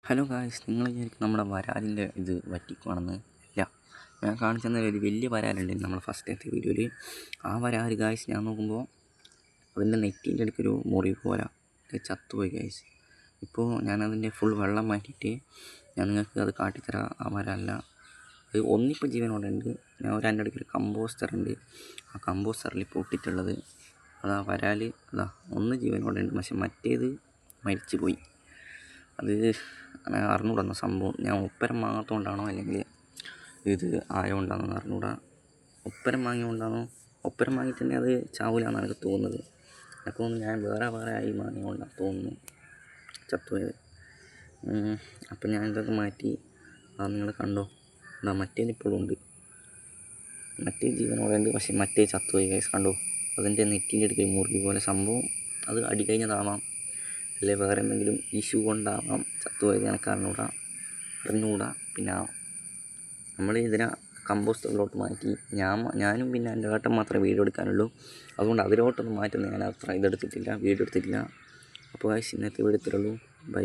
Hello guys, നിങ്ങൾ വിചാരിക്കും നമ്മുടെ വരാലിൻ്റെ ഇത് വറ്റിക്കുവാണെന്ന്. ഇല്ല, ഞാൻ കാണിച്ചു തന്ന ഒരു വലിയ വരാലുണ്ട് നമ്മൾ ഫസ്റ്റത്തെ വീഡിയോയിൽ. ആ വരാൽ ഗായ്സ് ഞാൻ നോക്കുമ്പോൾ അതിൻ്റെ നെറ്റിൻ്റെ അടുക്കൊരു മുറിവ് പോലെ ചത്തുപോയി ഗായ്സ്. ഇപ്പോൾ ഞാനതിൻ്റെ ഫുൾ വെള്ളം മാറ്റിയിട്ട് ഞാൻ നിങ്ങൾക്ക് അത് കാട്ടിത്തരാം. ആ വരാലല്ല, അത് ഒന്നിപ്പോൾ ജീവനോടുണ്ട്. ഞാൻ അതിൻ്റെ അടുക്കൊരു കമ്പോസ്റ്റർ ഉണ്ട്. ആ കമ്പോസ്റ്ററിൽ പൊട്ടിട്ടുള്ളത് അതാ വരാൽ. അതാ ഒന്ന് ജീവനോടുണ്ട്, പക്ഷെ മറ്റേത് മരിച്ചു പോയി. അത് അറിഞ്ഞൂടാ സംഭവം. ഞാൻ ഉപ്പരം വാങ്ങാത്തതുകൊണ്ടാണോ അല്ലെങ്കിൽ ഇത് ആയതുകൊണ്ടാണെന്ന് അറിഞ്ഞൂടാ. ഉപ്പരം വാങ്ങിയതുകൊണ്ടാണോ? ഉപ്പരം വാങ്ങിയിട്ടുണ്ടെങ്കിൽ അത് ചാവൂലെന്നാണ് എനിക്ക് തോന്നുന്നത്. എനിക്ക് തോന്നുന്നു ഞാൻ വേറെ ആയി വാങ്ങിയതുകൊണ്ടാണ് തോന്നുന്നു ചത്തുപോയത്. അപ്പം ഞാൻ ഇതൊക്കെ മാറ്റി. അത് നിങ്ങൾ കണ്ടോ, എന്താ മറ്റേത് ഇപ്പോഴും ഉണ്ട്. മറ്റേ ജീവനോടെ ഉണ്ട്, പക്ഷേ മറ്റേ ചത്തുപോയി ഗൈസ്. കണ്ടോ, അതിൻ്റെ നെറ്റിൻ്റെ അടുക്കൽ മുറിവ് പോലെ സംഭവം. അത് അടി കഴിഞ്ഞതാവാം, അല്ലെ വേറെ എന്തെങ്കിലും ഇഷ്യൂ കൊണ്ടാവാം ചത്തുപോയത്. എനിക്ക് അറിഞ്ഞൂടാ. പിന്നെ നമ്മൾ ഇതിനെ കമ്പോസ്റ്ററിലോട്ട് മാറ്റി. ഞാനും പിന്നെ എൻ്റെ ഏട്ടൻ മാത്രമേ വീഡിയോ എടുക്കാനുള്ളൂ. അതുകൊണ്ട് അതിലോട്ടൊന്നും മാറ്റുന്നത് ഞാൻ അത്ര വീഡിയോ എടുത്തിട്ടില്ല. അപ്പോൾ ഇന്നത്തെ വീഡിയോ ഇത്രയുള്ളൂ. ബൈ.